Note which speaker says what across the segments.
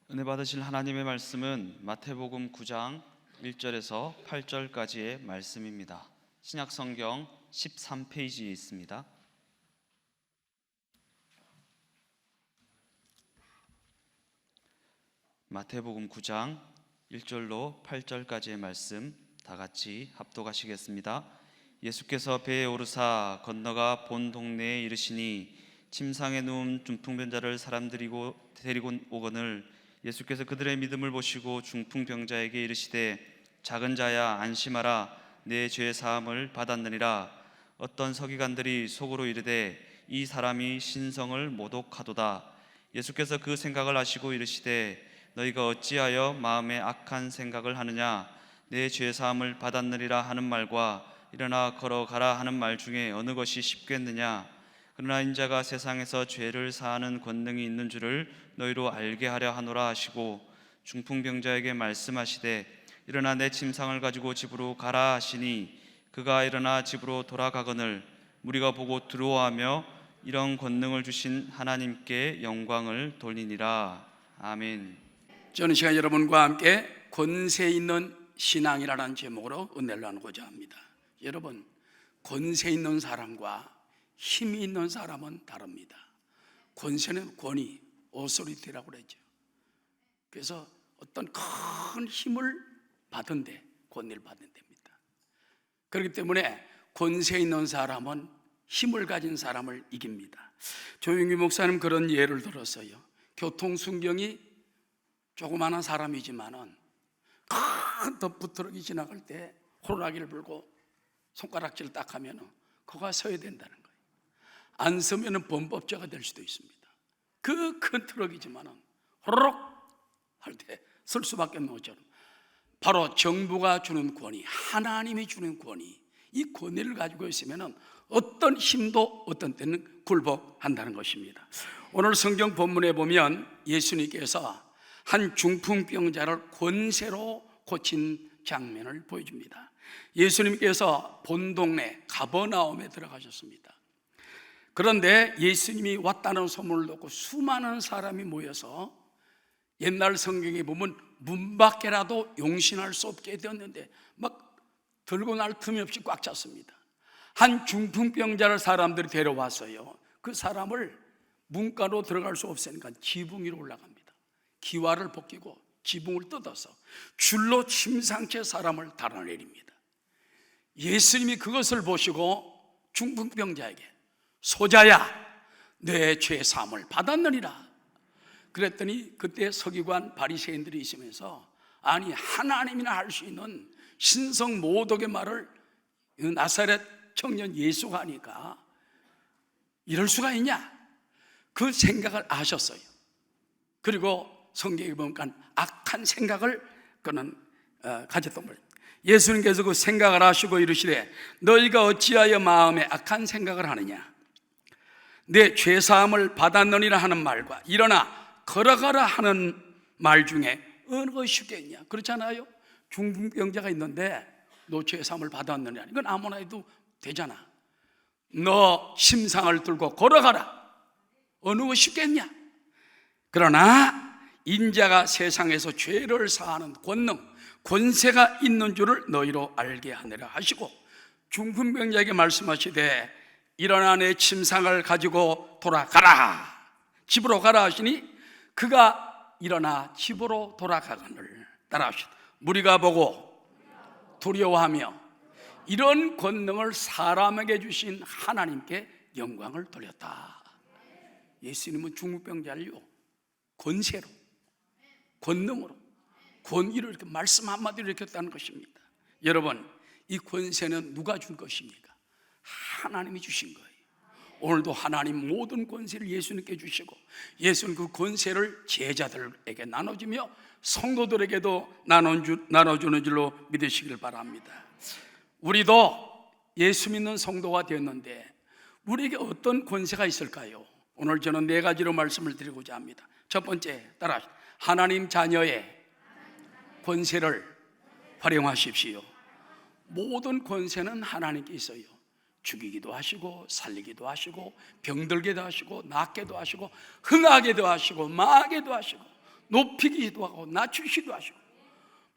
Speaker 1: 은혜 받으실 하나님의 말씀은 마태복음 9장 1절에서 8절까지의 말씀입니다. 신약성경 13페이지에 있습니다. 마태복음 9장 1절로 8절까지의 말씀 다 같이 합독하시겠습니다. 예수께서 배에 오르사 건너가 본 동네에 이르시니 침상에 누운 중풍병자를 사람들이 데리고 오거늘 예수께서 그들의 믿음을 보시고 중풍병자에게 이르시되 작은 자야 안심하라 내 죄 사함을 받았느니라. 어떤 서기관들이 속으로 이르되 이 사람이 신성을 모독하도다. 예수께서 그 생각을 아시고 이르시되 너희가 어찌하여 마음에 악한 생각을 하느냐. 내 죄 사함을 받았느니라 하는 말과 일어나 걸어가라 하는 말 중에 어느 것이 쉽겠느냐. 그러나 인자가 세상에서 죄를 사하는 권능이 있는 줄을 너희로 알게 하려 하노라 하시고 중풍병자에게 말씀하시되 일어나 내 침상을 가지고 집으로 가라 하시니 그가 일어나 집으로 돌아가거늘 무리가 보고 두려워하며 이런 권능을 주신 하나님께 영광을 돌리니라. 아멘.
Speaker 2: 저는 시간 여러분과 함께 권세 있는 신앙이라는 제목으로 은혜를 나누고자 합니다. 여러분, 권세 있는 사람과 힘이 있는 사람은 다릅니다. 권세는 권위, 오소리티라고 그러죠. 그래서 어떤 큰 힘을 받은데 권위를 받는 데입니다. 그렇기 때문에 권세 있는 사람은 힘을 가진 사람을 이깁니다. 조용기 목사님 그런 예를 들었어요. 교통순경이 조그마한 사람이지만은 큰 덤프트럭이 지나갈 때 호루라기를 불고 손가락질을 딱 하면은 그가 서야 된다는 거예요. 안 서면은 범법자가 될 수도 있습니다. 그 큰 트럭이지만은 호로록 할 때 설 수밖에 없는 것처럼 바로 정부가 주는 권위, 하나님이 주는 권위, 이 권위를 가지고 있으면은 어떤 힘도 어떤 때는 굴복한다는 것입니다. 오늘 성경 본문에 보면 예수님께서 한 중풍병자를 권세로 고친 장면을 보여줍니다. 예수님께서 본 동네 가버나움에 들어가셨습니다. 그런데 예수님이 왔다는 소문을 듣고 수많은 사람이 모여서 옛날 성경에 보면 문 밖에라도 용신할 수 없게 되었는데 막 들고 날 틈이 없이 꽉 찼습니다. 한 중풍병자를 사람들이 데려왔어요. 그 사람을 문가로 들어갈 수 없으니까 지붕 위로 올라갑니다. 기와를 벗기고 지붕을 뜯어서 줄로 침상채 사람을 달아내립니다. 예수님이 그것을 보시고 중풍병자에게 소자야 내 죄 사함을 받았느니라 그랬더니 그때 서기관 바리새인들이 있으면서 아니 하나님이나 할 수 있는 신성 모독의 말을 나사렛 청년 예수가 하니까 이럴 수가 있냐 그 생각을 아셨어요. 그리고 성경에 보니까 악한 생각을 그는 가졌던 거예요. 예수님께서 그 생각을 하시고 이르시되 너희가 어찌하여 마음에 악한 생각을 하느냐. 내 죄사함을 받았느니라 하는 말과 일어나 걸어가라 하는 말 중에 어느 것이 쉽겠냐. 그렇잖아요. 중풍병자가 있는데 너 죄사함을 받았느냐 이건 아무나 해도 되잖아. 너 침상을 들고 걸어가라 어느 것이 쉽겠냐. 그러나 인자가 세상에서 죄를 사하는 권능, 권세가 있는 줄을 너희로 알게 하느라 하시고 중풍병자에게 말씀하시되 일어나 내 침상을 가지고 돌아가라 집으로 가라 하시니 그가 일어나 집으로 돌아가거늘 따라하시다. 무리가 보고 두려워하며 이런 권능을 사람에게 주신 하나님께 영광을 돌렸다. 예수님은 중풍병자를요 권세로 권능으로 권위를 이렇게 말씀 한마디로 일으켰다는 것입니다. 여러분 이 권세는 누가 준 것입니까? 하나님이 주신 거예요. 오늘도 하나님 모든 권세를 예수님께 주시고 예수는 그 권세를 제자들에게 나눠주며 성도들에게도 나눠주는 줄로 믿으시길 바랍니다. 우리도 예수 믿는 성도가 되었는데 우리에게 어떤 권세가 있을까요? 오늘 저는 4가지로 말씀을 드리고자 합니다. 첫 번째 따라 하나님 자녀의 권세를 활용하십시오. 모든 권세는 하나님께 있어요. 죽이기도 하시고 살리기도 하시고 병들게도 하시고 낫게도 하시고 흥하게도 하시고 망하게도 하시고 높이기도 하고 낮추시기도 하시고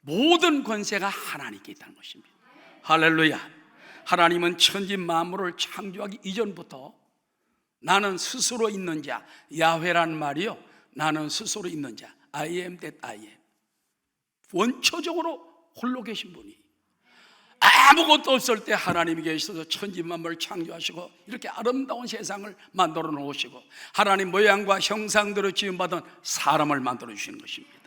Speaker 2: 모든 권세가 하나님께 있다는 것입니다. 할렐루야. 하나님은 천지 만물을 창조하기 이전부터 나는 스스로 있는 자, 야훼라는 말이요, 나는 스스로 있는 자, I am that I am, 원초적으로 홀로 계신 분이 아무것도 없을 때 하나님이 계셔서 천지 만물을 창조하시고 이렇게 아름다운 세상을 만들어 놓으시고 하나님 모양과 형상대로 지음받은 사람을 만들어 주시는 것입니다.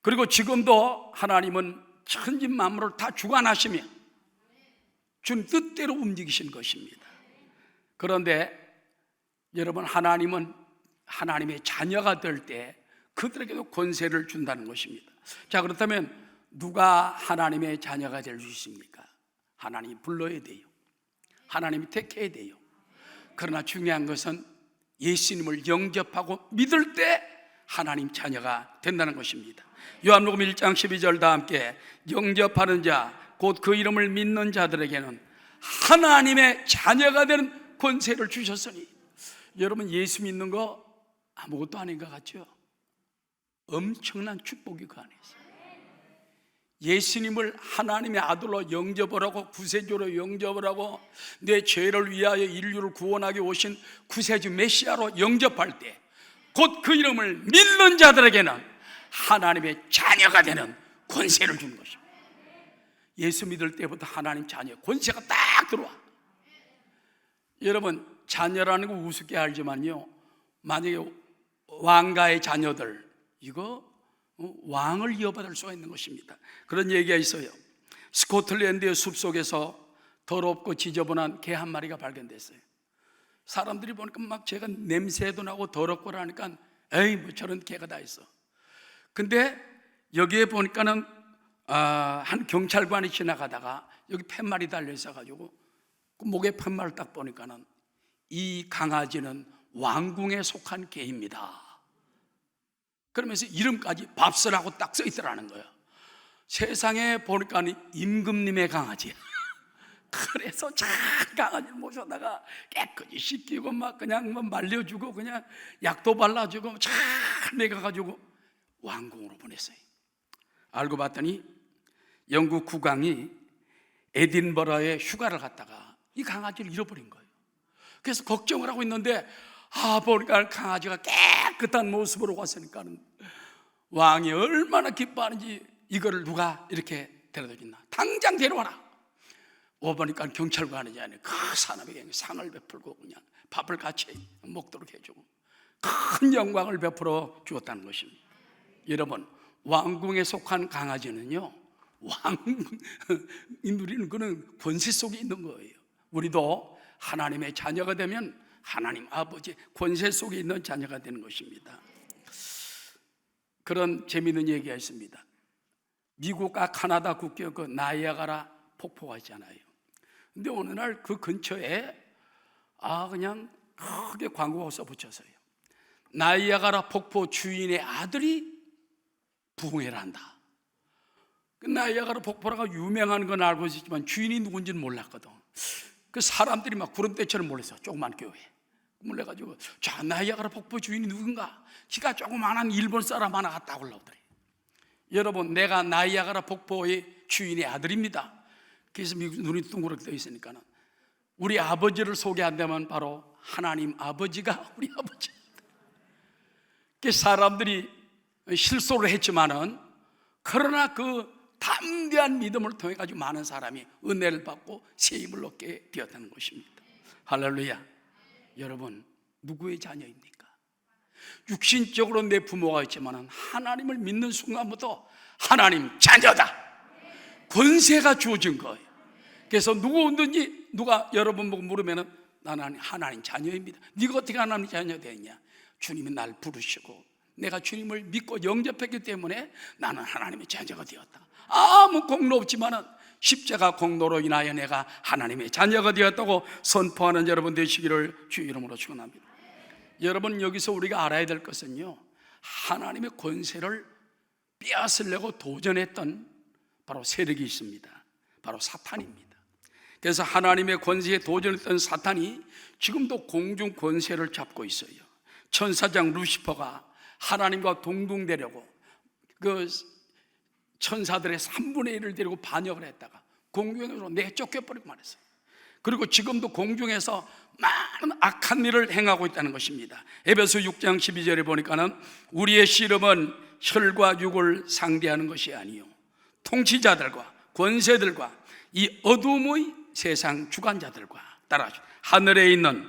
Speaker 2: 그리고 지금도 하나님은 천지 만물을 다 주관하시며 주님 뜻대로 움직이시는 것입니다. 그런데 여러분, 하나님은 하나님의 자녀가 될 때 그들에게도 권세를 준다는 것입니다. 자, 그렇다면 누가 하나님의 자녀가 될 수 있습니까? 하나님이 불러야 돼요. 하나님이 택해야 돼요. 그러나 중요한 것은 예수님을 영접하고 믿을 때 하나님 자녀가 된다는 것입니다. 요한복음 1장 12절 다 함께, 영접하는 자 곧 그 이름을 믿는 자들에게는 하나님의 자녀가 되는 권세를 주셨으니. 여러분, 예수 믿는 거 아무것도 아닌 것 같죠? 엄청난 축복이 그 안에 있어요. 예수님을 하나님의 아들로 영접을 하고 구세주로 영접을 하고 내 죄를 위하여 인류를 구원하기 오신 구세주 메시아로 영접할 때 곧 그 이름을 믿는 자들에게는 하나님의 자녀가 되는 권세를 주는 것입니다. 예수 믿을 때부터 하나님 자녀 권세가 딱 들어와. 여러분, 자녀라는 거 우습게 알지만요, 만약에 왕가의 자녀들, 이거 왕을 이어받을 수가 있는 것입니다. 그런 얘기가 있어요. 스코틀랜드의 숲속에서 더럽고 지저분한 개 한 마리가 발견됐어요. 사람들이 보니까 막 제가 냄새도 나고 더럽고 하니까 에이, 뭐 저런 개가 다 있어. 근데 여기에 보니까는 한 경찰관이 지나가다가 여기 팻말이 달려 있어가지고 그 목에 팻말을 딱 보니까는 이 강아지는 왕궁에 속한 개입니다. 그러면서 이름까지 밥쓰라고 딱 써 있더라는 거예요. 세상에 보니까 임금님의 강아지야. 그래서 참 강아지를 모셔다가 깨끗이 씻기고 막 그냥 뭐 말려주고 그냥 약도 발라주고 잘 먹여가지고 왕궁으로 보냈어요. 알고 봤더니 영국 국왕이 에딘버러에 휴가를 갔다가 이 강아지를 잃어버린 거예요. 그래서 걱정을 하고 있는데 보니까 강아지가 깨끗한 모습으로 왔으니까 왕이 얼마나 기뻐하는지, 이거를 누가 이렇게 데려다 줬나, 당장 데려와라. 오보니까 경찰관이지 않아요. 그 사람에게 상을 베풀고 그냥 밥을 같이 먹도록 해주고 큰 영광을 베풀어 주었다는 것입니다. 여러분, 왕궁에 속한 강아지는요, 왕이 누리는 그런 권세 속에 있는 거예요. 우리도 하나님의 자녀가 되면 하나님 아버지 권세 속에 있는 자녀가 되는 것입니다. 그런 재미있는 얘기가 있습니다. 미국과 카나다 국경 그 나이아가라 폭포가 있잖아요. 근데 어느 날 그 근처에 그냥 크게 광고가 써붙였어요. 나이아가라 폭포 주인의 아들이 부흥회를 한다. 그 나이아가라 폭포라가 유명한 건 알고 있었지만 주인이 누군지는 몰랐거든. 그 사람들이 막 구름대처럼 몰렸어. 조그만 교회 몰려가지고, 자, 나이아가라 폭포 주인이 누군가? 키가 조그만한 일본 사람 하나 갔다 올라오더래. 여러분, 내가 나이아가라 폭포의 주인의 아들입니다. 그래서 미국 눈이 둥그렇게 떠 있으니까는 우리 아버지를 소개한다면 바로 하나님 아버지가 우리 아버지입니다. 그 사람들이 실소를 했지만은 그러나 그 담대한 믿음을 통해 가지고 많은 사람이 은혜를 받고 새 힘을 얻게 되었다는 것입니다. 할렐루야. 여러분, 누구의 자녀입니까? 육신적으로 내 부모가 있지만은 하나님을 믿는 순간부터 하나님 자녀다, 권세가 주어진 거예요. 그래서 누구든지 누가 여러분 보고 물으면은 나는 하나님 자녀입니다. 네가 어떻게 하나님 자녀 되냐? 주님이 날 부르시고 내가 주님을 믿고 영접했기 때문에 나는 하나님의 자녀가 되었다. 아무 공로 없지만은 십자가 공로로 인하여 내가 하나님의 자녀가 되었다고 선포하는 여러분 되시기를 주 이름으로 축원합니다. 여러분, 여기서 우리가 알아야 될 것은요, 하나님의 권세를 빼앗으려고 도전했던 바로 세력이 있습니다. 바로 사탄입니다. 그래서 하나님의 권세에 도전했던 사탄이 지금도 공중 권세를 잡고 있어요. 천사장 루시퍼가 하나님과 동등되려고 그 천사들의 3분의 1을 데리고 반역을 했다가 공중에서 내쫓겨버리고 말했어요. 그리고 지금도 공중에서 많은 악한 일을 행하고 있다는 것입니다. 에베소 6장 12절에 보니까는 우리의 씨름은 혈과 육을 상대하는 것이 아니요 통치자들과 권세들과 이 어둠의 세상 주관자들과 따라하시오 하늘에 있는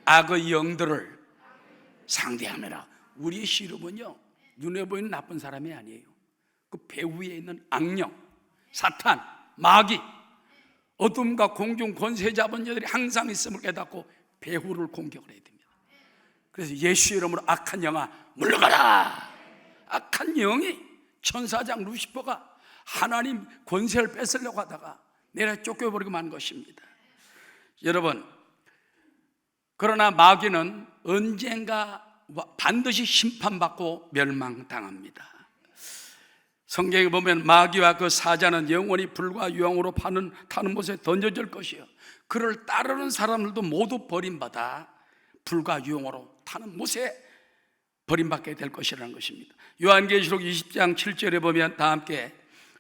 Speaker 2: 악의 영들을 상대하매라. 우리의 씨름은요 눈에 보이는 나쁜 사람이 아니에요. 그 배후에 있는 악령, 사탄, 마귀, 어둠과 공중 권세 잡은 자들이 항상 있음을 깨닫고 배후를 공격을 해야 됩니다. 그래서 예수 이름으로 악한 영아 물러가라. 악한 영이 천사장 루시퍼가 하나님 권세를 뺏으려고 하다가 내려 쫓겨버리고 만 것입니다. 여러분, 그러나 마귀는 언젠가 반드시 심판받고 멸망당합니다. 성경에 보면 마귀와 그 사자는 영원히 불과 유황으로 타는 곳에 던져질 것이요 그를 따르는 사람들도 모두 버림받아 불과 유황으로 타는 못에 버림받게 될 것이라는 것입니다. 요한계시록 20장 7절에 보면 다 함께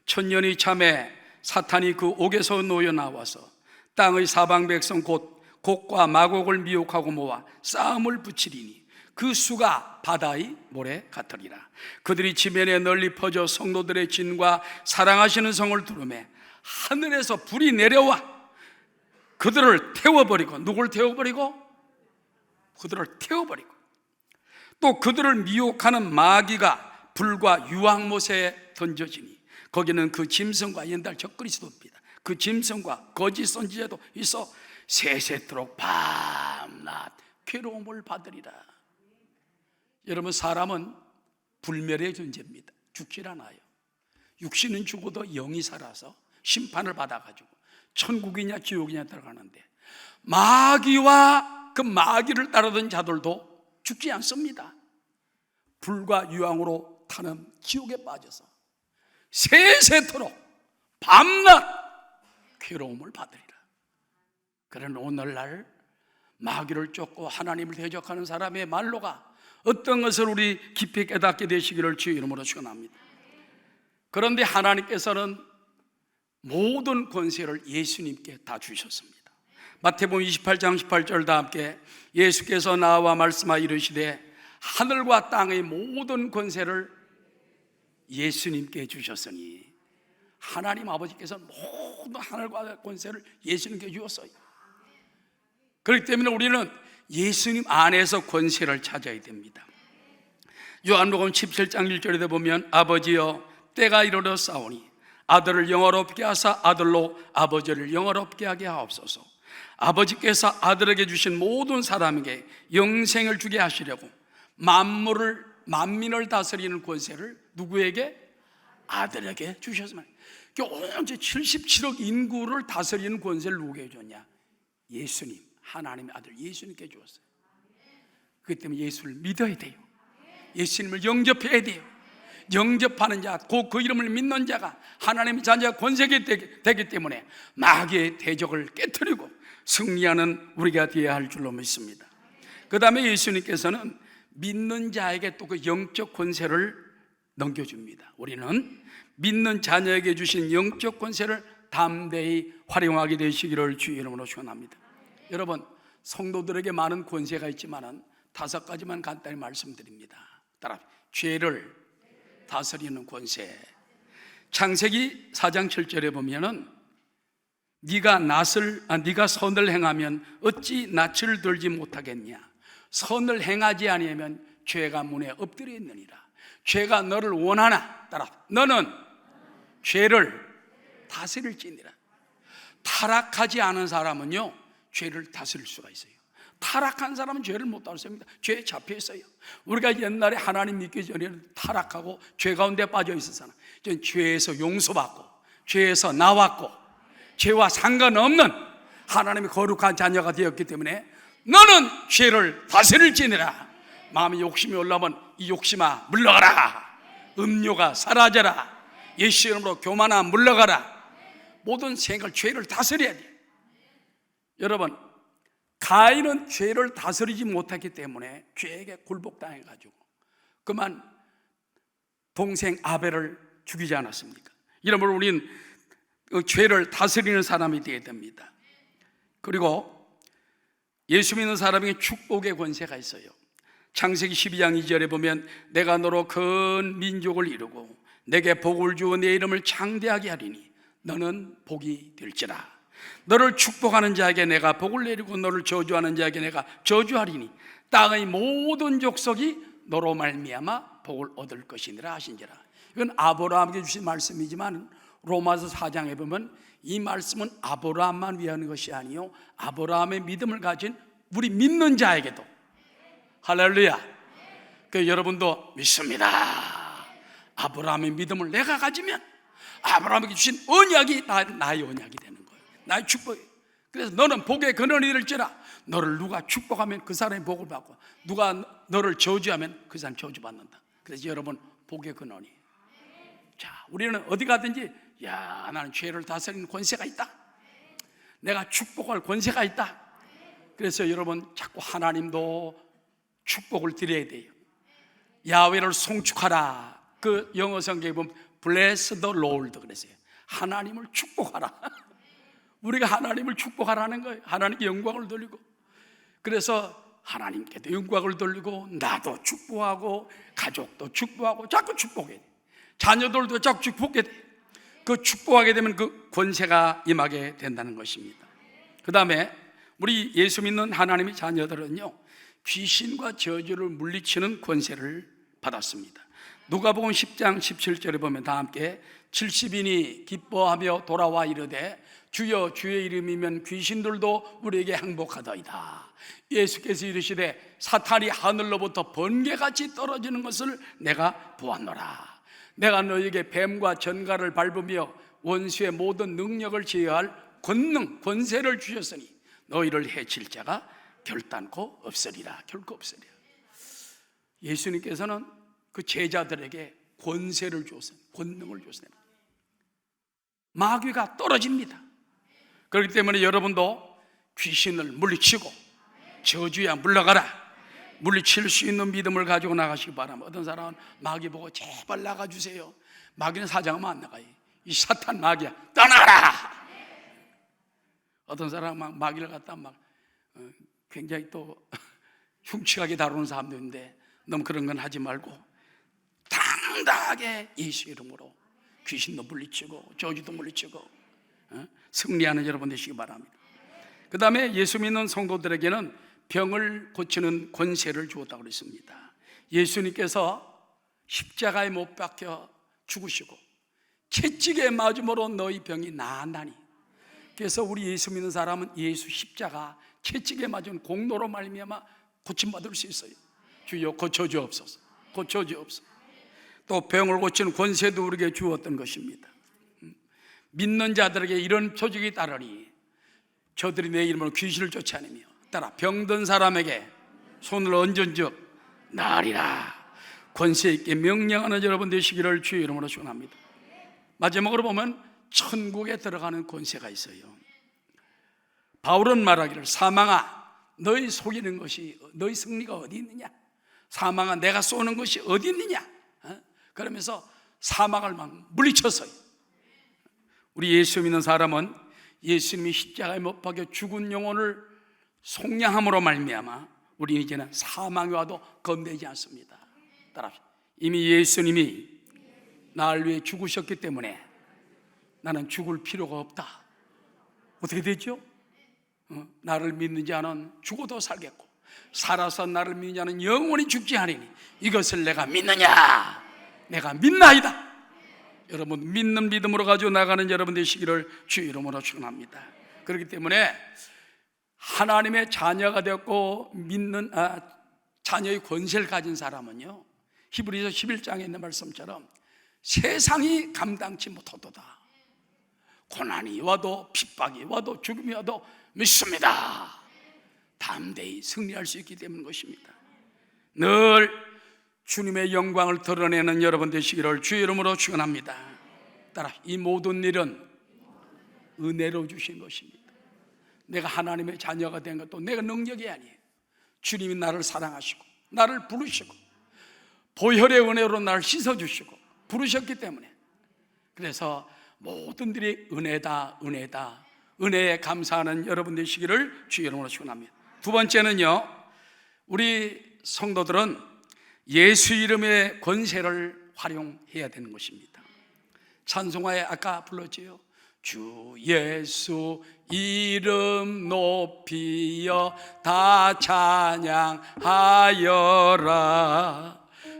Speaker 2: 천년이 참에 사탄이 그 옥에서 놓여 나와서 땅의 사방 백성 곧 곡과 마곡을 미혹하고 모아 싸움을 붙이리니 그 수가 바다의 모래 같으리라. 그들이 지면에 널리 퍼져 성도들의 진과 사랑하시는 성을 두르매 하늘에서 불이 내려와 그들을 태워버리고, 누굴 태워버리고? 그들을 태워버리고, 또 그들을 미혹하는 마귀가 불과 유황못에 던져지니 거기는 그 짐승과 옛날 적그리스도입니다. 그 짐승과 거짓 선지자도 있어 세세토록 밤낮 괴로움을 받으리라. 여러분, 사람은 불멸의 존재입니다. 죽질 않아요. 육신은 죽어도 영이 살아서 심판을 받아가지고 천국이냐 지옥이냐 들어가는데, 마귀와 그 마귀를 따르던 자들도 죽지 않습니다. 불과 유황으로 타는 지옥에 빠져서 세세토록 밤낮 괴로움을 받으리라. 그러나 오늘날 마귀를 쫓고 하나님을 대적하는 사람의 말로가 어떤 것을 우리 깊이 깨닫게 되시기를 주의 이름으로 축원합니다. 그런데 하나님께서는 모든 권세를 예수님께 다 주셨습니다. 마태복음 28장 18절 다 함께 예수께서 나와 말씀하여 이르시되 하늘과 땅의 모든 권세를 예수님께 주셨으니, 하나님 아버지께서 모든 하늘과 권세를 예수님께 주었어요. 그렇기 때문에 우리는 예수님 안에서 권세를 찾아야 됩니다. 요한복음 17장 1절에 보면 아버지여 때가 이르러 싸우니 아들을 영화롭게 하사 아들로 아버지를 영화롭게 하게 하옵소서. 아버지께서 아들에게 주신 모든 사람에게 영생을 주게 하시려고 만민을 다스리는 권세를 누구에게? 아들에게 주셨습니다. 온 77억 인구를 다스리는 권세를 누구에게 줬냐? 예수님, 하나님의 아들 예수님께 주었어요. 그렇기 때문에 예수를 믿어야 돼요. 예수님을 영접해야 돼요. 영접하는 자, 그 이름을 믿는 자가 하나님의 자녀가 권세가 되기 때문에 마귀의 대적을 깨트리고 승리하는 우리가 되어야 할 줄로 믿습니다. 그 다음에 예수님께서는 믿는 자에게 또 그 영적 권세를 넘겨줍니다. 우리는 믿는 자녀에게 주신 영적 권세를 담대히 활용하게 되시기를 주의 이름으로 축원합니다. 여러분, 성도들에게 많은 권세가 있지만은 5가지만 간단히 말씀드립니다. 따라, 죄를 다스리는 권세. 창세기 4장 7절에 보면은 네가 선을 행하면 어찌 낯을 들지 못하겠냐? 선을 행하지 아니하면 죄가 문에 엎드려 있느니라. 죄가 너를 원하나? 따라, 너는 죄를 다스릴지니라. 타락하지 않은 사람은요 죄를 다스릴 수가 있어요. 타락한 사람은 죄를 못 다스립니다. 죄에 잡혀 있어요. 우리가 옛날에 하나님 믿기 전에는 타락하고 죄 가운데 빠져 있었잖아. 이제 죄에서 용서받고 죄에서 나왔고 죄와 상관없는 하나님의 거룩한 자녀가 되었기 때문에 너는 죄를 다스릴지니라. 마음에 욕심이 올라오면 이 욕심아 물러가라. 음료가 사라져라. 예수 이름으로 교만아 물러가라. 모든 생각을, 죄를 다스려야 돼. 여러분, 가인은 죄를 다스리지 못했기 때문에 죄에게 굴복당해가지고 그만 동생 아벨을 죽이지 않았습니까? 이러므로 우리는 그 죄를 다스리는 사람이 되어야 됩니다. 그리고 예수 믿는 사람에게 축복의 권세가 있어요. 창세기 12장 2절에 보면 내가 너로 큰 민족을 이루고 내게 복을 주어 내 이름을 창대하게 하리니 너는 복이 될지라. 너를 축복하는 자에게 내가 복을 내리고 너를 저주하는 자에게 내가 저주하리니 땅의 모든 족속이 너로 말미암아 복을 얻을 것이니라 하신지라. 이건 아브라함에게 주신 말씀이지만 로마서 4장에 보면 이 말씀은 아브라함만 위한 것이 아니요 아브라함의 믿음을 가진 우리 믿는 자에게도. 할렐루야. 그 여러분도 믿습니다. 아브라함의 믿음을 내가 가지면 아브라함에게 주신 언약이 나의 언약이 되는 거예요. 나의 축복이. 그래서 너는 복의 근원이 될지라. 너를 누가 축복하면 그 사람이 복을 받고 누가 너를 저주하면 그 사람이 저주받는다. 그래서 여러분 복의 근원이에요. 자, 우리는 어디 가든지 야, 나는 죄를 다스리는 권세가 있다. 내가 축복할 권세가 있다. 그래서 여러분 자꾸 하나님도 축복을 드려야 돼요. 야훼를 송축하라. 그 영어 성경에 보면 Bless the Lord 그랬어요. 하나님을 축복하라. 우리가 하나님을 축복하라는 거예요. 하나님께 영광을 돌리고. 그래서 하나님께도 영광을 돌리고 나도 축복하고 가족도 축복하고 자꾸 축복해야 돼. 자녀들도 자꾸 축복해야 돼. 그 축복하게 되면 그 권세가 임하게 된다는 것입니다. 그 다음에 우리 예수 믿는 하나님의 자녀들은요 귀신과 저주를 물리치는 권세를 받았습니다. 누가복음 10장 17절에 보면 다 함께 70인이 기뻐하며 돌아와 이르되 주여 주의 이름이면 귀신들도 우리에게 항복하더이다. 예수께서 이르시되 사탄이 하늘로부터 번개같이 떨어지는 것을 내가 보았노라. 내가 너에게 뱀과 전갈을 밟으며 원수의 모든 능력을 제어할 권능, 권세를 주셨으니 너희를 해칠 자가 결단코 없으리라. 결코 없으리라. 예수님께서는 그 제자들에게 권세를 주었어요. 권능을 주었어요. 마귀가 떨어집니다. 그렇기 때문에 여러분도 귀신을 물리치고 저주야 물러가라. 물리칠 수 있는 믿음을 가지고 나가시기 바랍니다. 어떤 사람은 마귀 보고 제발 나가주세요. 마귀는 사장하면 안 나가요. 이 사탄 마귀야 떠나라. 어떤 사람은 마귀를 갖다 막 굉장히 또 흉측하게 다루는 사람도 있는데 너무 그런 건 하지 말고 당당하게 예수 이름으로 귀신도 물리치고 저주도 물리치고 승리하는 여러분 되시기 바랍니다. 그 다음에 예수 믿는 성도들에게는 병을 고치는 권세를 주었다고 그랬습니다. 예수님께서 십자가에 못 박혀 죽으시고 채찍에 맞음으로 너희 병이 나았나니. 그래서 우리 예수 믿는 사람은 예수 십자가 채찍에 맞은 공로로 말미암아 고침받을 수 있어요. 주여 고쳐주옵소서. 고쳐주옵소서. 또 병을 고치는 권세도 우리에게 주었던 것입니다. 믿는 자들에게 이런 표적이 따르니 저들이 내 이름으로 귀신을 쫓아내며 따라 병든 사람에게 손을 얹은즉 나으리라. 권세 있게 명령하는 여러분 되시기를 주의 이름으로 축원합니다. 마지막으로 보면 천국에 들어가는 권세가 있어요. 바울은 말하기를 사망아 너희 속이는 것이 너희 승리가 어디 있느냐. 사망아 내가 쏘는 것이 어디 있느냐. 그러면서 사망을 막 물리쳤어요. 우리 예수 믿는 사람은 예수님이 십자가에 못 박혀 죽은 영혼을 속량함으로 말미암아 우리는 이제는 사망이 와도 겁내지 않습니다. 따라합시다. 이미 예수님이 나를 위해 죽으셨기 때문에 나는 죽을 필요가 없다. 어떻게 되죠? 나를 믿는 자는 죽어도 살겠고 살아서 나를 믿는 자는 영원히 죽지 않으니 이것을 내가 믿느냐? 내가 믿나이다. 여러분 믿는 믿음으로 가지고 나가는 여러분 되시기를 주 이름으로 축원합니다. 그렇기 때문에 하나님의 자녀가 되었고 믿는 자녀의 권세를 가진 사람은요 히브리서 11장에 있는 말씀처럼 세상이 감당치 못하도다. 고난이 와도 핍박이 와도 죽음이 와도 믿습니다. 담대히 승리할 수 있기 때문인 것입니다. 늘 주님의 영광을 드러내는 여러분 되시기를 주의 이름으로 축원합니다. 따라 이 모든 일은 은혜로 주신 것입니다. 내가 하나님의 자녀가 된 것도 내가 능력이 아니에요. 주님이 나를 사랑하시고 나를 부르시고 보혈의 은혜로 나를 씻어주시고 부르셨기 때문에, 그래서 모든 일이 은혜다, 은혜다, 은혜에 감사하는 여러분 되시기를 주의 이름으로 축원합니다. 두 번째는요, 우리 성도들은 예수 이름의 권세를 활용해야 되는 것입니다. 찬송가에 아까 불렀지요. 주 예수 이름 높이여 다 찬양하여라.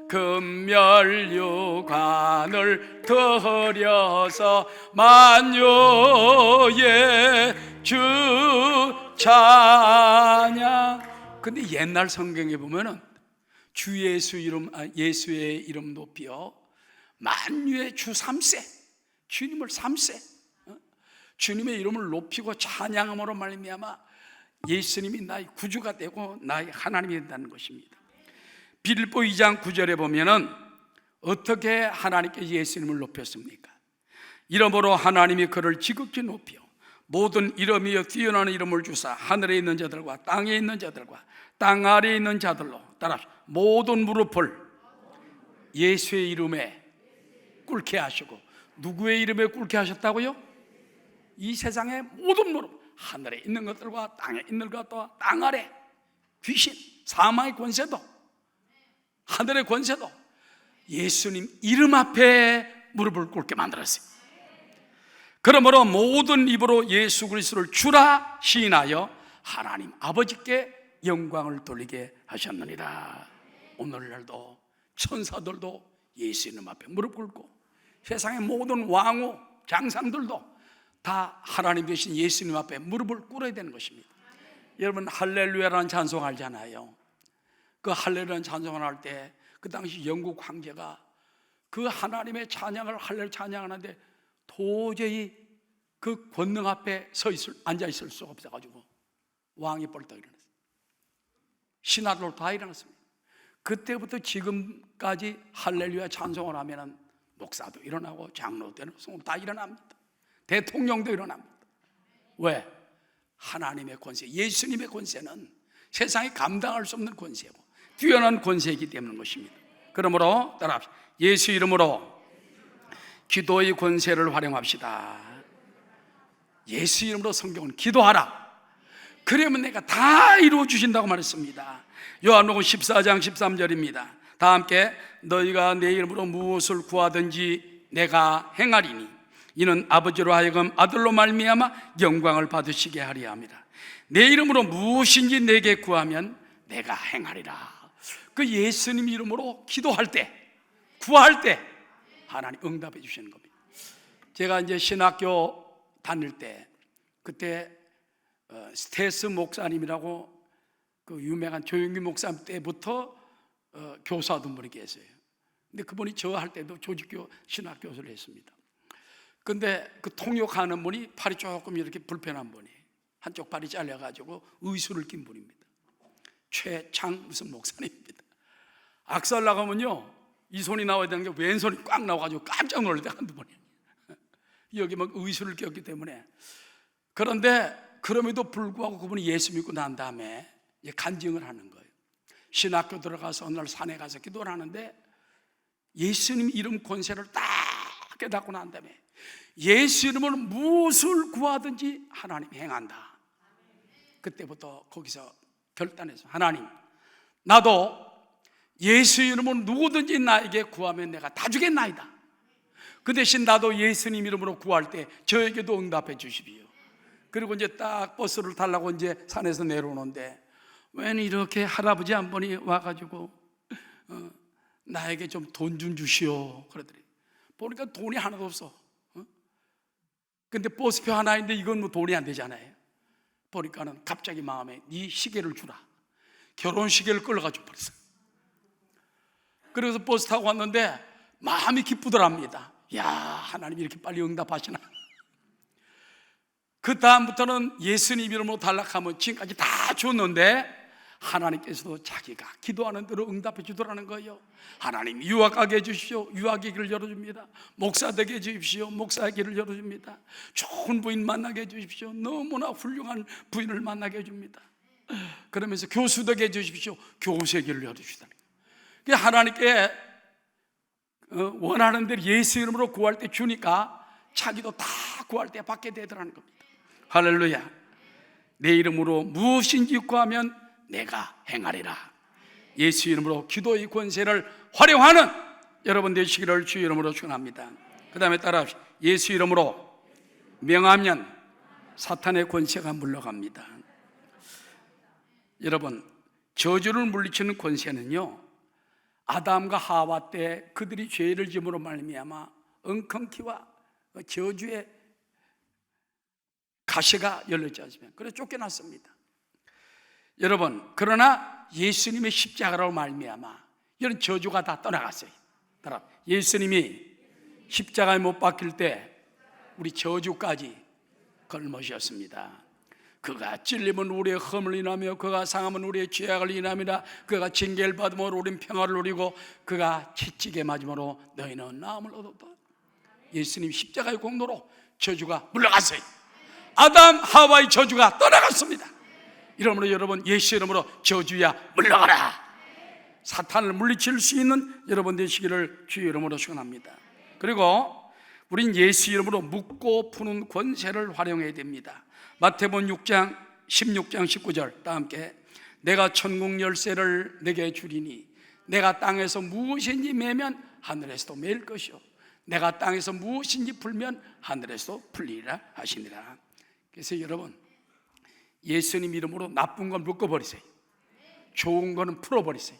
Speaker 2: 금멸류관을 들여서 만유의 주 찬양. 근데 옛날 성경에 보면은 주 예수 이름, 예수의 이름 높이여 만유의 주 3세, 주님을 3세, 주님의 이름을 높이고 찬양함으로 말미암아 예수님이 나의 구주가 되고 나의 하나님이 된다는 것입니다. 빌립보 2장 9절에 보면은 어떻게 하나님께 예수님을 높였습니까? 이러므로 하나님이 그를 지극히 높여 모든 이름이여 뛰어나는 이름을 주사 하늘에 있는 자들과 땅에 있는 자들과 땅 아래에 있는 자들로 따라 모든 무릎을 예수의 이름에 꿇게 하시고, 누구의 이름에 꿇게 하셨다고요? 이 세상의 모든 무릎, 하늘에 있는 것들과 땅에 있는 것과 땅 아래, 귀신, 사망의 권세도 하늘의 권세도 예수님 이름 앞에 무릎을 꿇게 만들었어요. 그러므로 모든 입으로 예수 그리스도를 주라 시인하여 하나님 아버지께 영광을 돌리게 하셨느니라. 오늘날도 천사들도 예수 이름 앞에 무릎 꿇고, 세상의 모든 왕후 장상들도 다 하나님 되신 예수님 앞에 무릎을 꿇어야 되는 것입니다. 여러분 할렐루야라는 찬송 알잖아요. 그 할렐루야라는 찬송을 할 때 그 당시 영국 황제가 그 하나님의 찬양을 할렐루야 찬양하는데 도저히 그 권능 앞에 앉아 있을 수가 없어가지고 왕이 벌떡 일어났어요. 신하들 다 일어났습니다. 그때부터 지금까지 할렐루야 찬송을 하면은 목사도 일어나고 장로도 일어나고 다 일어납니다. 대통령도 일어납니다. 왜? 하나님의 권세, 예수님의 권세는 세상이 감당할 수 없는 권세고 뛰어난 권세이기 때문인 것입니다. 그러므로 따라합시다. 예수 이름으로 기도의 권세를 활용합시다. 예수 이름으로 성경은 기도하라. 그러면 내가 다 이루어 주신다고 말했습니다. 요한복음 14장 13절입니다. 다 함께 너희가 내 이름으로 무엇을 구하든지 내가 행하리니 이는 아버지로 하여금 아들로 말미암아 영광을 받으시게 하리라 합니다. 내 이름으로 무엇인지 내게 구하면 내가 행하리라. 그 예수님 이름으로 기도할 때, 구할 때 하나님 응답해 주시는 겁니다. 제가 이제 신학교 다닐 때 그때 스테스 목사님이라고 그 유명한 조용기 목사님 때부터 교사하던 분이 계세요. 근데 그분이 저 할 때도 조직교 신학교수를 했습니다. 근데 그 통역하는 분이 팔이 조금 이렇게 불편한 분이, 한쪽 팔이 잘려가지고 의수를 낀 분입니다. 최창 무슨 목사님입니다. 악살 나가면요 이 손이 나와야 되는 게 왼손이 꽉 나와가지고 깜짝 놀랄 때 한두 번이에요. 여기 막 의수를 꼈기 때문에. 그런데 그럼에도 불구하고 그분이 예수 믿고 난 다음에 간증을 하는 거예요. 신학교 들어가서 어느 날 산에 가서 기도를 하는데 예수님 이름 권세를 딱 깨닫고 난 다음에 예수 이름으로 무엇을 구하든지 하나님 행한다. 그때부터 거기서 결단해서 하나님 나도 예수 이름으로 누구든지 나에게 구하면 내가 다 주겠나이다. 그 대신 나도 예수님 이름으로 구할 때 저에게도 응답해 주십시오. 그리고 이제 딱 버스를 타려고 이제 산에서 내려오는데 웬 이렇게 할아버지 한 분이 와가지고 나에게 좀 돈 좀 주시오 그러더니 보니까 돈이 하나도 없어. 근데 버스표 하나인데 이건 뭐 돈이 안 되잖아요. 보니까는 갑자기 마음에 네 시계를 주라. 결혼 시계를 끌어가지고 버렸어요. 그래서 버스 타고 왔는데 마음이 기쁘더랍니다. 야, 하나님이 이렇게 빨리 응답하시나. 그 다음부터는 예수님 이름으로 달락하면 지금까지 다 줬는데 하나님께서도 자기가 기도하는 대로 응답해 주더라는 거예요. 하나님 유학하게 해주십시오. 유학의 길을 열어줍니다. 목사 되게 해주십시오. 목사의 길을 열어줍니다. 좋은 부인 만나게 해주십시오. 너무나 훌륭한 부인을 만나게 해줍니다. 그러면서 교수 되게 해주십시오. 교수의 길을 열어주시다는 거예요. 하나님께 원하는 대로 예수 이름으로 구할 때 주니까 자기도 다 구할 때 받게 되더라는 겁니다. 할렐루야. 내 이름으로 무엇인지 구하면 내가 행하리라. 예수 이름으로 기도의 권세를 활용하는 여러분 되시기를 주 이름으로 축원합니다. 그 다음에 따라합시다. 예수 이름으로 명하면 사탄의 권세가 물러갑니다. 여러분, 저주를 물리치는 권세는요, 아담과 하와 때 그들이 죄를 지음으로 말미암아 엉겅퀴와 저주의 가시가 열렸지 않습니까? 그래서 쫓겨났습니다. 여러분, 그러나 예수님의 십자가로 말미암아 이런 저주가 다 떠나갔어요. 예수님이 십자가에 못 박힐 때 우리 저주까지 걸머셨습니다. 그가 찔림은 우리의 흠을 인하며 그가 상함은 우리의 죄악을 인함이라. 그가 징계를 받음으로 우린 평화를 누리고 그가 채찍에 맞음으로 너희는 나음을 얻었다. 예수님 십자가의 공로로 저주가 물러갔어요. 아담 하와의 저주가 떠나갔습니다. 이러므로 여러분, 예수 이름으로 저주야 물러가라. 사탄을 물리칠 수 있는 여러분 되시기를 주 이름으로 축원합니다. 그리고 우린 예수 이름으로 묶고 푸는 권세를 활용해야 됩니다. 마태복음 6장 16장 19절 다 함께. 내가 천국 열쇠를 내게 주리니 내가 땅에서 무엇인지 매면 하늘에서도 매일 것이요 내가 땅에서 무엇인지 풀면 하늘에서도 풀리리라 하시니라. 그래서 여러분, 예수님 이름으로 나쁜 건 묶어버리세요. 좋은 거는 풀어버리세요.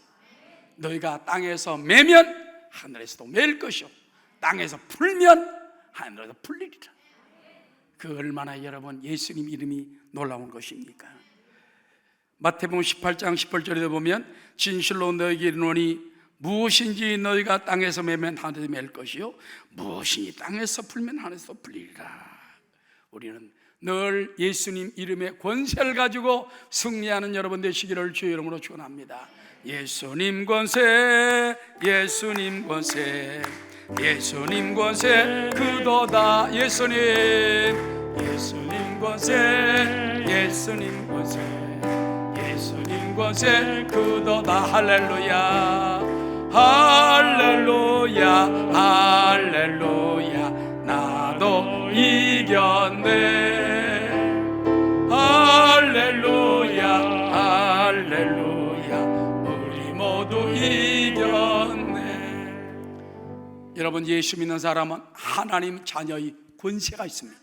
Speaker 2: 너희가 땅에서 매면 하늘에서도 매일 것이요 땅에서 풀면 하늘에서 풀리리라. 그 얼마나 여러분 예수님 이름이 놀라운 것입니까? 마태복음 18장 18절에 보면 진실로 너희에게 이르노니 무엇인지 너희가 땅에서 매면 하늘에서 맬 것이요 무엇인지 땅에서 풀면 하늘에서 풀리리라. 우리는 늘 예수님 이름의 권세를 가지고 승리하는 여러분 되시기를 주의 이름으로 축원합니다. 예수님 권세, 예수님 권세, 예수님 권세 그도다. 예수님, 예수님 권세, 예수님 권세, 예수님 권세 그도다. 할렐루야, 할렐루야, 할렐루야. 나도 이겼네. 할렐루야, 할렐루야. 우리 모두 이겼네. 여러분, 예수 믿는 사람은 하나님 자녀의 권세가 있습니다.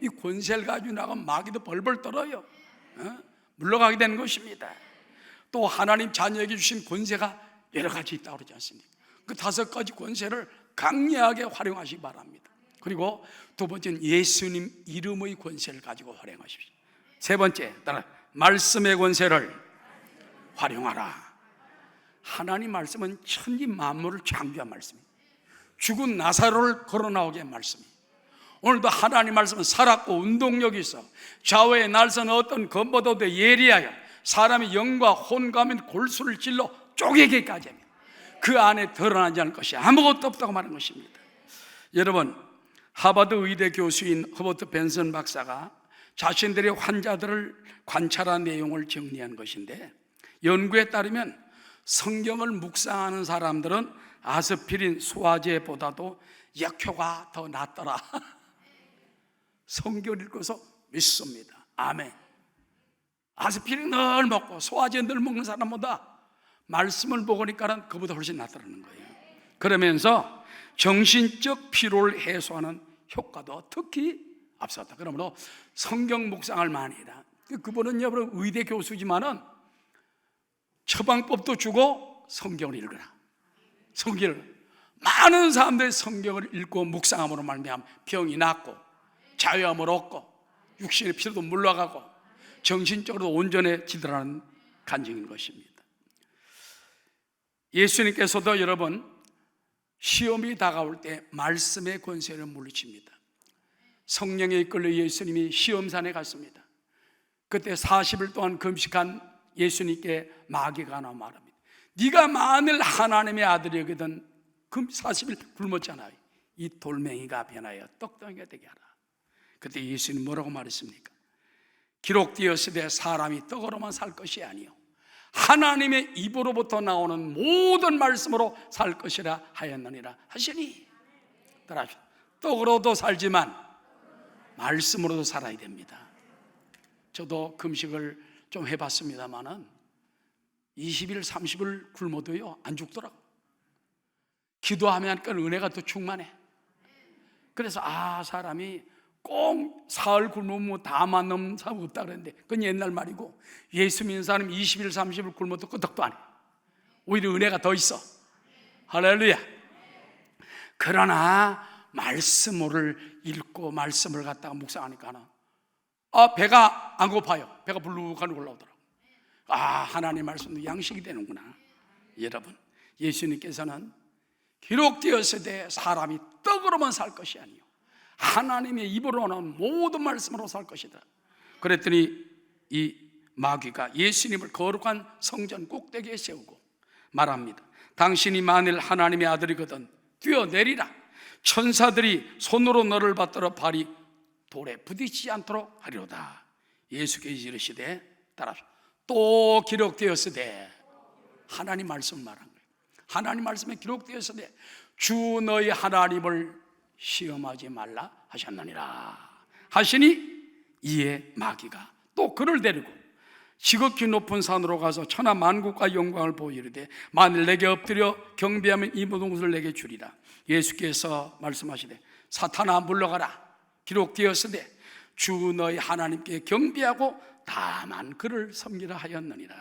Speaker 2: 이 권세를 가지고 나가면 마귀도 벌벌 떨어요. 물러가게 되는 것입니다. 또 하나님 자녀에게 주신 권세가 여러 가지 있다고 그러지 않습니까? 그 5가지 권세를 강력하게 활용하시기 바랍니다. 그리고 두 번째는 예수님 이름의 권세를 가지고 활용하십시오. 세 번째, 따라 말씀의 권세를 활용하라. 하나님 말씀은 천지 만물을 창조한 말씀입니다. 죽은 나사로를 걸어나오게 한 말씀이에요. 오늘도 하나님 말씀은 살았고 운동력이 있어 좌우의 날선 어떤 검보도에 예리하여 사람의 영과 혼과 및 골수를 찔러 쪼개기까지 합니다. 그 안에 드러나지 않을 것이 아무것도 없다고 말하는 것입니다. 여러분, 하버드 의대 교수인 허버트 벤슨 박사가 자신들의 환자들을 관찰한 내용을 정리한 것인데, 연구에 따르면 성경을 묵상하는 사람들은 아스피린, 소화제보다도 역효가 더 낫더라. 성경을 읽고서 믿습니다. 아멘. 아스피린 늘 먹고 소화제 늘 먹는 사람보다 말씀을 먹으니까는 그보다 훨씬 낫다는 거예요. 그러면서 정신적 피로를 해소하는 효과도 특히 앞섰다. 그러므로 성경 묵상을 많이 해라. 그분은 여러분 의대 교수지만은 처방법도 주고 성경을 읽으라. 성경을 많은 사람들이 성경을 읽고 묵상함으로 말미암아 병이 낫고 자유함을 얻고 육신의 피로도 물러가고 정신적으로도 온전해지더라는 간증인 것입니다. 예수님께서도 여러분 시험이 다가올 때 말씀의 권세를 물리칩니다. 성령에 이끌려 예수님이 시험산에 갔습니다. 그때 40일 동안 금식한 예수님께 마귀가 나와 말합니다. 네가 만일 하나님의 아들이거든 40일 굶었잖아요. 이 돌멩이가 변하여 떡덩이가 되게 하라. 그때 예수님 뭐라고 말했습니까? 기록되었으되 사람이 떡으로만 살 것이 아니요 하나님의 입으로부터 나오는 모든 말씀으로 살 것이라 하였느니라 하시니, 따라하시오. 떡으로도 살지만 말씀으로도 살아야 됩니다. 저도 금식을 좀 해봤습니다만은 20일 30일 굶어도요 안 죽더라고. 기도하면 그 은혜가 더 충만해. 그래서 사람이 꼭 사흘 굶으면 다 맞는 사람 없다 그랬는데 그건 옛날 말이고, 예수 믿는 사람 20일 30일 굶어도 끄떡도 안 해. 오히려 은혜가 더 있어. 할렐루야. 그러나 말씀을 읽고 말씀을 갖다가 묵상하니까는 배가 안 고파요. 배가 불룩하니 올라오더라고. 하나님 말씀도 양식이 되는구나. 여러분, 예수님께서는 기록되었으되 사람이 떡으로만 살 것이 아니요 하나님의 입으로 나온 모든 말씀으로 살 것이다. 그랬더니 이 마귀가 예수님을 거룩한 성전 꼭대기에 세우고 말합니다. 당신이 만일 하나님의 아들이거든 뛰어내리라. 천사들이 손으로 너를 받들어 발이 돌에 부딪히지 않도록 하리로다. 예수께서 이르시되, 따라하시오. 또 기록되었으되, 하나님 말씀을 말한 거예요. 하나님 말씀에 기록되었으되 주 너희 하나님을 시험하지 말라 하셨느니라 하시니, 이에 마귀가 또 그를 데리고 지극히 높은 산으로 가서 천하 만국과 영광을 보이르되 만일 내게 엎드려 경배하면 이 모든 것을 내게 주리라. 예수께서 말씀하시되, 사탄아 물러가라. 기록되었으되 주 너희 하나님께 경배하고 다만 그를 섬기라 하였느니라.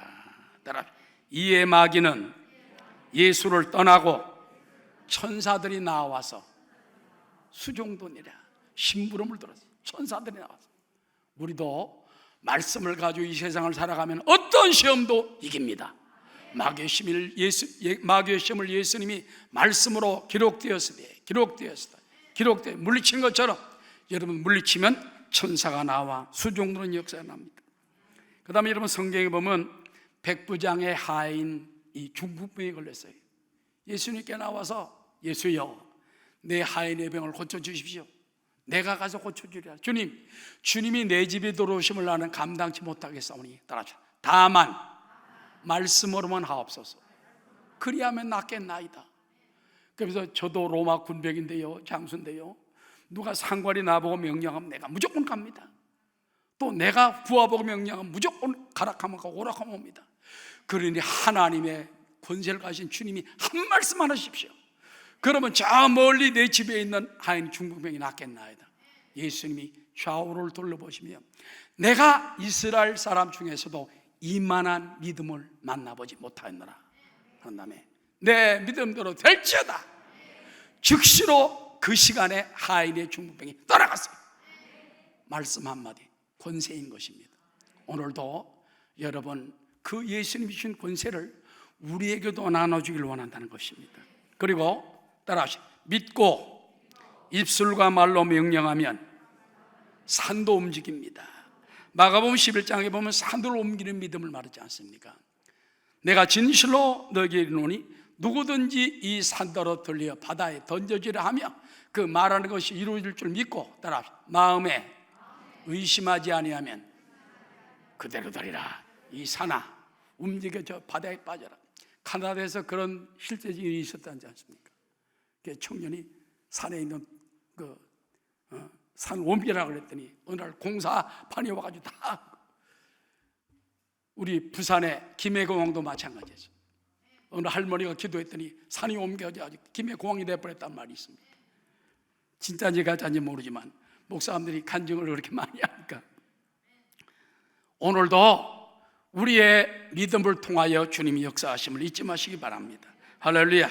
Speaker 2: 따라, 이에 마귀는 예수를 떠나고 천사들이 나와서 수종도니라. 심부름을 들었어. 천사들이 나와서. 우리도 말씀을 가지고 이 세상을 살아가면 어떤 시험도 이깁니다. 마귀의 시험을 예수님이 말씀으로 기록되었으되 물리친 것처럼 여러분 물리치면 천사가 나와 수종도는 역사가 납니다. 그 다음에 여러분 성경에 보면 백부장의 하인 이 중풍병에 걸렸어요. 예수님께 나와서, 예수여 내 하인의 병을 고쳐주십시오. 내가 가서 고쳐주리라. 주님이 내 집에 들어오심을 나는 감당치 못하겠사오니 따라하시오. 다만 말씀으로만 하옵소서. 그리하면 낫겠나이다. 그래서 저도 로마 군병인데요, 장수인데요, 누가 상관이 나보고 명령하면 내가 무조건 갑니다. 또 내가 부하보고 명령하면 무조건 가락하면 가고 오락하면 옵니다. 그러니 하나님의 권세를 가진 주님이 한 말씀 하십시오. 그러면 저 멀리 내 집에 있는 하인 중풍병이 낫겠나이다. 예수님이 좌우를 둘러보시며, 내가 이스라엘 사람 중에서도 이만한 믿음을 만나보지 못하였노라 한 다음에 내 믿음대로 될지어다. 즉시로 그 시간에 하인의 중풍병이 떠나갔어요. 말씀 한마디, 권세인 것입니다. 오늘도 여러분 그 예수님이 주신 권세를 우리에게도 나눠주길 원한다는 것입니다. 그리고 따라하시오. 믿고 입술과 말로 명령하면 산도 움직입니다. 마가복음 11장에 보면 산을 옮기는 믿음을 말하지 않습니까? 내가 진실로 너에게 이르노니 누구든지 이 산더러 들려 바다에 던져지라 하며 그 말하는 것이 이루어질 줄 믿고 따라하시오. 마음에 의심하지 아니하면 그대로 되리라. 이 산아 움직여져 바다에 빠져라. 카나다에서 그런 실제적인 일이 있었다지 않습니까? 청년이 산에 있는 산 옮기라고 그랬더니 어느 날 공사판이 와가지고 다, 우리 부산의 김해공항도 마찬가지였어요. 어느 할머니가 기도했더니 산이 옮겨져 김해공항이 돼버렸단 말이 있습니다. 진짜인지 가짜인지 모르지만 목사님들이 간증을 그렇게 많이 하니까 오늘도 우리의 믿음을 통하여 주님이 역사하심을 잊지 마시기 바랍니다. 할렐루야.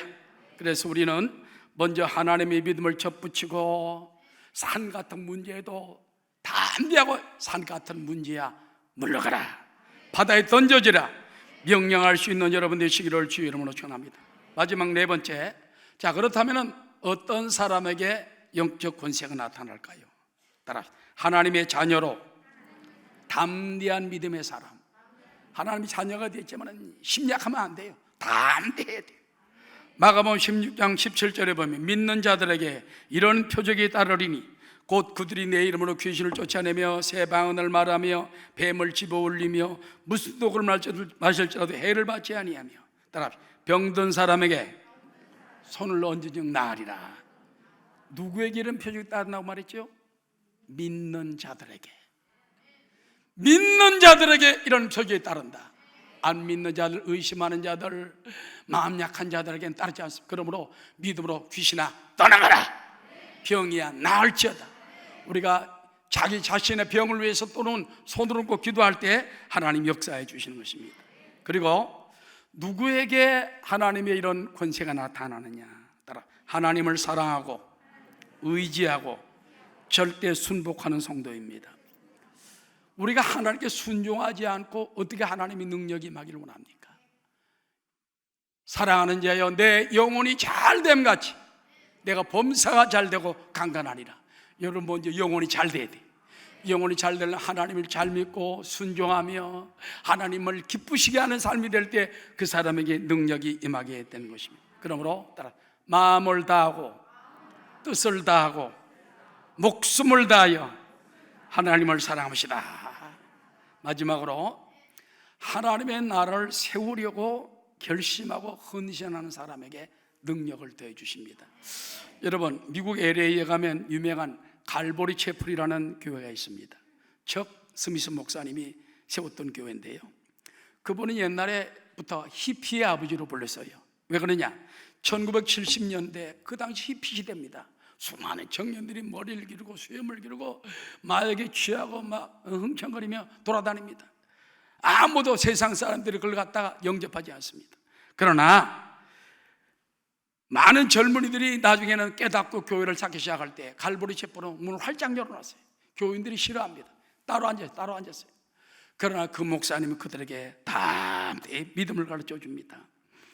Speaker 2: 그래서 우리는 먼저 하나님의 믿음을 접붙이고 산 같은 문제에도 담대하고 산 같은 문제야 물러가라, 바다에 던져지라 명령할 수 있는 여러분 되시기를 주의 이름으로 축원합니다. 마지막 네 번째, 자 그렇다면 어떤 사람에게 영적 권세가 나타날까요? 따라 하나님의 자녀로 담대한 믿음의 사람. 하나님의 자녀가 됐지만 심약하면 안 돼요. 담대해야 돼요. 마가복음 16장 17절에 보면 믿는 자들에게 이런 표적이 따르리니 곧 그들이 내 이름으로 귀신을 쫓아내며 새 방언을 말하며 뱀을 집어올리며 무슨 독을 마실지라도 해를 받지 아니하며, 따라 병든 사람에게 손을 얹은 즉 나으리라. 누구에게 이런 표적이 따른다고 말했죠? 믿는 자들에게. 믿는 자들에게 이런 표적이 따른다. 안 믿는 자들, 의심하는 자들, 마음 약한 자들에게는 따르지 않습니다. 그러므로 믿음으로 귀신아 떠나가라, 병이야 나을지어다. 우리가 자기 자신의 병을 위해서 또는 손을 얹고 기도할 때 하나님 역사해 주시는 것입니다. 그리고 누구에게 하나님의 이런 권세가 나타나느냐? 따라 하나님을 사랑하고 의지하고 절대 순복하는 성도입니다. 우리가 하나님께 순종하지 않고 어떻게 하나님의 능력이 임하기를 원합니까? 사랑하는 자여, 내 영혼이 잘됨 같이 내가 범사가 잘되고 강건하리라. 여러분 먼저 영혼이 잘 돼야 돼. 영혼이 잘 되려면 하나님을 잘 믿고 순종하며 하나님을 기쁘시게 하는 삶이 될 때 그 사람에게 능력이 임하게 되는 것입니다. 그러므로 따라 마음을 다하고 뜻을 다하고 목숨을 다하여 하나님을 사랑합시다. 마지막으로 하나님의 나라를 세우려고 결심하고 헌신하는 사람에게 능력을 더해 주십니다. 여러분, 미국 LA에 가면 유명한 갈보리 채플이라는 교회가 있습니다. 척 스미스 목사님이 세웠던 교회인데요, 그분은 옛날에부터 히피의 아버지로 불렸어요. 왜 그러냐? 1970년대 그 당시 히피 시대입니다. 수많은 청년들이 머리를 기르고 수염을 기르고 마약에 취하고 막 흥청거리며 돌아다닙니다. 아무도 세상 사람들이 그걸 갖다가 영접하지 않습니다. 그러나 많은 젊은이들이 나중에는 깨닫고 교회를 찾기 시작할 때 갈보리 채플은 문을 활짝 열어놨어요. 교인들이 싫어합니다. 따로 앉았어요. 그러나 그 목사님은 그들에게 담대히 믿음을 가르쳐 줍니다.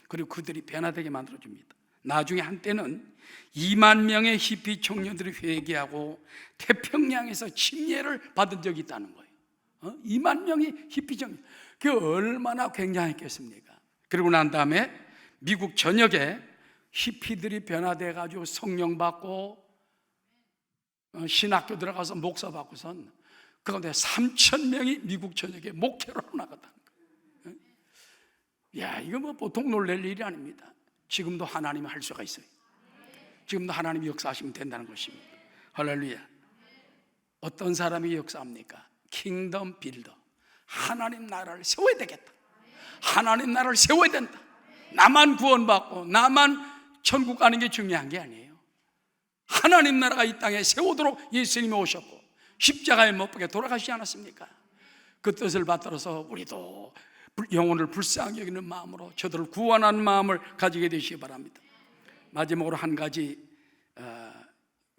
Speaker 2: 그리고 그들이 변화되게 만들어 줍니다. 나중에 한때는 2만 명의 히피 청년들이 회개하고 태평양에서 침례를 받은 적이 있다는 거예요. 2만 명이 히피 청년, 그게 얼마나 굉장했겠습니까? 그리고 난 다음에 미국 전역에 히피들이 변화돼 가지고 성령 받고 신학교 들어가서 목사 받고선 그 가운데 3,000명이 미국 전역에 목회로 나갔다는 거예요. 야, 이거 뭐 보통 놀랄 일이 아닙니다. 지금도 하나님이 할 수가 있어요. 지금도 하나님이 역사하시면 된다는 것입니다. 할렐루야. 어떤 사람이 역사합니까? 킹덤 빌더. 하나님 나라를 세워야 되겠다. 하나님 나라를 세워야 된다. 나만 구원받고 나만 천국 가는 게 중요한 게 아니에요. 하나님 나라가 이 땅에 세우도록 예수님이 오셨고 십자가에 못 박혀 돌아가시지 않았습니까? 그 뜻을 받들어서 우리도 영혼을 불쌍히 여기는 마음으로 저들을 구원하는 마음을 가지게 되시기 바랍니다. 마지막으로 한 가지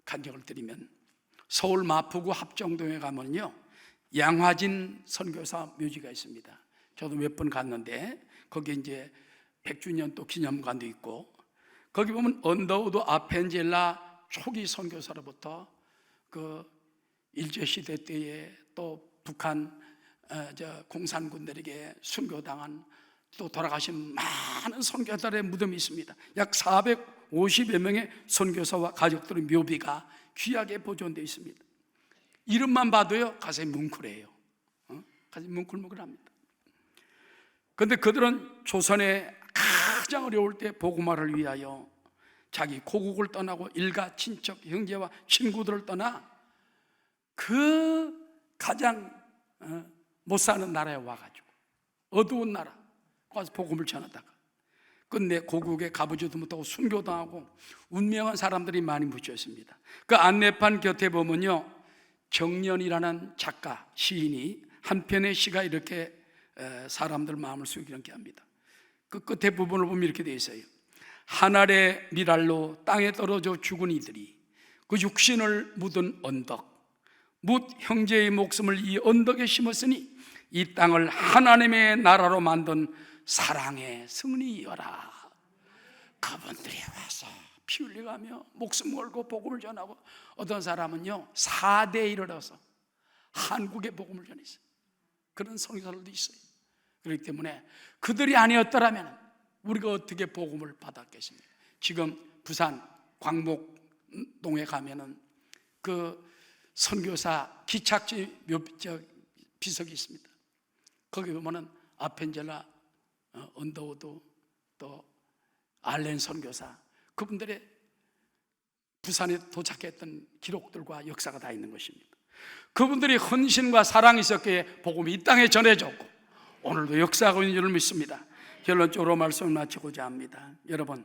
Speaker 2: 간증을 드리면, 서울 마포구 합정동에 가면요 양화진 선교사 묘지가 있습니다. 저도 몇 번 갔는데 거기 이제 100주년 또 기념관도 있고, 거기 보면 언더우드 아펜젤라 초기 선교사로부터 그 일제시대 때에 또 북한 공산군들에게 순교당한 또 돌아가신 많은 선교사들의 무덤이 있습니다. 약 450여 명의 선교사와 가족들의 묘비가 귀하게 보존되어 있습니다. 이름만 봐도요 가슴이 뭉클해요. 가슴이 뭉클뭉클합니다. 그런데 그들은 조선에 가장 어려울 때 복음화를 위하여 자기 고국을 떠나고 일가 친척 형제와 친구들을 떠나 그 가장 못 사는 나라에 와가지고 어두운 나라 가서 복음을 전하다가 끝내 고국에 가보지도 못하고 순교당하고 운명한 사람들이 많이 묻혔습니다. 그 안내판 곁에 보면요 정년이라는 작가 시인이 한 편의 시가 이렇게 사람들 마음을 숙이게 합니다. 그 끝에 부분을 보면 이렇게 되어 있어요. 하늘의 미랄로 땅에 떨어져 죽은 이들이 그 육신을 묻은 언덕 묻 형제의 목숨을 이 언덕에 심었으니 이 땅을 하나님의 나라로 만든 사랑의 승리여라. 그분들이 와서 피 흘려가며 목숨 걸고 복음을 전하고, 어떤 사람은요 4대에 이르러서 한국에 복음을 전했어요. 그런 선교사들도 있어요. 그렇기 때문에 그들이 아니었더라면 우리가 어떻게 복음을 받았겠습니까? 지금 부산 광복동에 가면은 그 선교사 기착지 비석이 있습니다. 거기 보면은 아펜젤라 언더우드 또 알렌 선교사 그분들의 부산에 도착했던 기록들과 역사가 다 있는 것입니다. 그분들이 헌신과 사랑이 있었기에 복음이 이 땅에 전해졌고 오늘도 역사하고 있는 줄 믿습니다. 결론적으로 말씀을 마치고자 합니다. 여러분,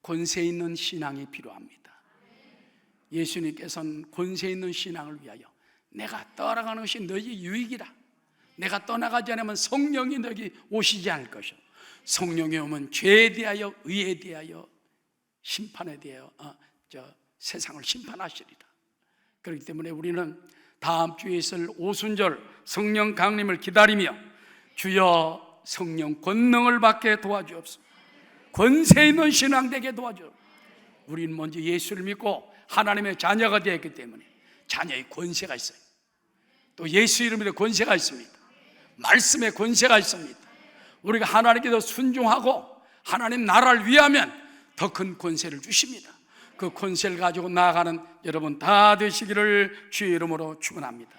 Speaker 2: 권세 있는 신앙이 필요합니다. 예수님께서는 권세 있는 신앙을 위하여 내가 떠나가는 것이 너희 유익이라, 내가 떠나가지 않으면 성령이 너희 오시지 않을 것이요, 성령이 오면 죄에 대하여 의에 대하여 심판에 대하여 세상을 심판하시리라. 그렇기 때문에 우리는 다음 주에 있을 오순절 성령 강림을 기다리며 주여 성령 권능을 받게 도와주옵소서. 권세 있는 신앙 되게 도와주옵소서. 우리는 먼저 예수를 믿고 하나님의 자녀가 되었기 때문에 자녀의 권세가 있어요. 또 예수 이름으로 권세가 있습니다. 말씀의 권세가 있습니다. 우리가 하나님께 더 순종하고 하나님 나라를 위하면 더 큰 권세를 주십니다. 그 권세를 가지고 나아가는 여러분 다 되시기를 주의 이름으로 축원합니다.